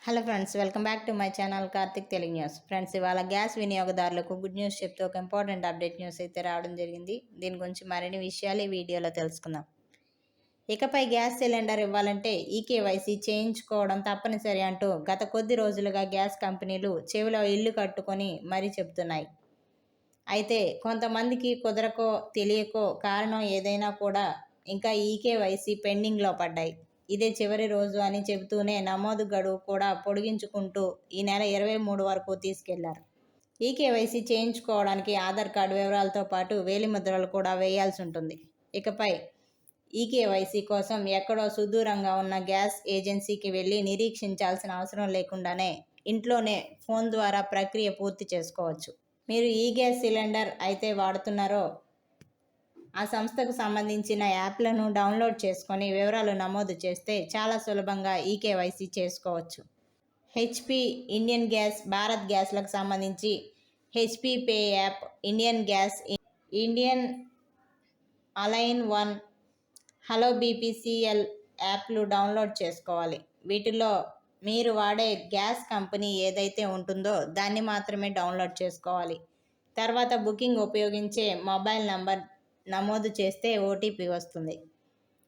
Hello friends, welcome back to my channel Karthik Telugu news. Friends, ఇవాళ gas వినియోగదారులకు good news చెప్తూ ఒక ఇంపార్టెంట్ అప్డేట్ న్యూస్ అయితే రావడం జరిగింది. దీని గురించి మరిన్ని విషయాలు ఈ వీడియోలో తెలుసుకుందాం. ఇకపై గ్యాస్ సిలిండర్ ఇవ్వాలంటే ఈకేవైసీ చేయించుకోవడం తప్పనిసరి అంటూ గత కొద్ది రోజులుగా గ్యాస్ కంపెనీలు చెవిలో ఇల్లు కట్టుకొని మరీ చెబుతున్నాయి. అయితే కొంతమందికి కుదరకో తెలియకో కారణం ఏదైనా కూడా ఇంకా ఈకేవైసీ పెండింగ్లో పడ్డాయి. ఇదే చివరి రోజు అని చెబుతూనే నమోదు గడువు కూడా పొడిగించుకుంటూ ఈ నెల 23 వరకు తీసుకెళ్లారు. ఈకేవైసీ చేయించుకోవడానికి ఆధార్ కార్డు వివరాలతో పాటు వేలిముద్రలు కూడా వేయాల్సి ఉంటుంది. ఇకపై ఈకేవైసీ కోసం ఎక్కడో సుదూరంగా ఉన్న గ్యాస్ ఏజెన్సీకి వెళ్ళి నిరీక్షించాల్సిన అవసరం లేకుండానే ఇంట్లోనే ఫోన్ ద్వారా ప్రక్రియ పూర్తి చేసుకోవచ్చు. మీరు ఈ గ్యాస్ సిలిండర్ అయితే వాడుతున్నారో ఆ సంస్థకు సంబంధించిన యాప్లను డౌన్లోడ్ చేసుకొని వివరాలు నమోదు చేస్తే చాలా సులభంగా ఈకేవైసీ చేసుకోవచ్చు. హెచ్పి, ఇండియన్ గ్యాస్, భారత్ గ్యాస్లకు సంబంధించి HP pay app, Indian gas, Indian align one, hello BPCL యాప్లు డౌన్లోడ్ చేసుకోవాలి. వీటిలో మీరు వాడే గ్యాస్ కంపెనీ ఏదైతే ఉంటుందో దాన్ని మాత్రమే డౌన్లోడ్ చేసుకోవాలి. తర్వాత బుకింగ్ ఉపయోగించే మొబైల్ నంబర్ నమోదు చేస్తే ఓటీపీ వస్తుంది.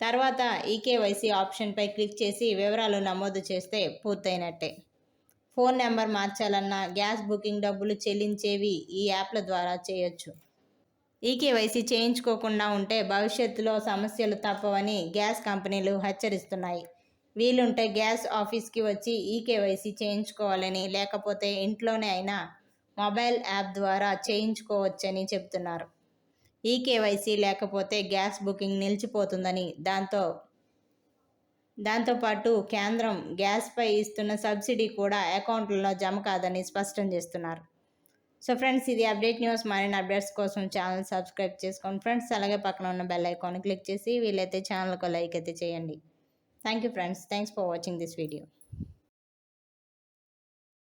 తర్వాత ఈకేవైసీ ఆప్షన్పై క్లిక్ చేసి వివరాలు నమోదు చేస్తే పూర్తయినట్టే. ఫోన్ నెంబర్ మార్చాలన్నా, గ్యాస్ బుకింగ్ డబ్బులు చెల్లించేవి ఈ యాప్ల ద్వారా చేయొచ్చు. ఈకేవైసీ చేయించుకోకుండా ఉంటే భవిష్యత్తులో సమస్యలు తప్పవని గ్యాస్ కంపెనీలు హెచ్చరిస్తున్నాయి. వీలుంటే గ్యాస్ ఆఫీస్కి వచ్చి ఈకేవైసీ చేయించుకోవాలని, లేకపోతే ఇంట్లోనే అయినా మొబైల్ యాప్ ద్వారా చేయించుకోవచ్చని చెబుతున్నారు. ఈకేవైసీ లేకపోతే గ్యాస్ బుకింగ్ నిలిచిపోతుందని, దాంతోపాటు కేంద్రం గ్యాస్పై ఇస్తున్న సబ్సిడీ కూడా అకౌంట్లలో జమ కాదని స్పష్టం చేస్తున్నారు. సో ఫ్రెండ్స్, ఇది అప్డేట్ న్యూస్. మరిన్ని అప్డేట్స్ కోసం ఛానల్ సబ్స్క్రైబ్ చేసుకోండి ఫ్రెండ్స్. అలాగే పక్కన ఉన్న బెల్ ఐకాన్ క్లిక్ చేసి వీలైతే ఛానల్కు లైక్ అయితే చేయండి. Thank you friends. Thanks for watching this video.